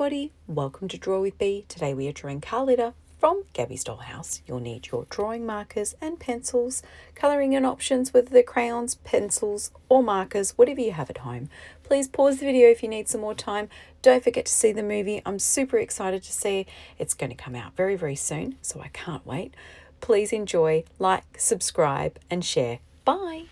everybody, welcome to Draw with Bee. Today we are drawing Carlita from Gabby's Dollhouse. You'll need your drawing markers and pencils, colouring in options, whether they're crayons, pencils or markers, whatever you have at home. Please pause the video if you need some more time. Don't forget to see the movie. I'm super excited to see it. It's going to come out very, very soon, so I can't wait. Please enjoy, like, subscribe and share. Bye.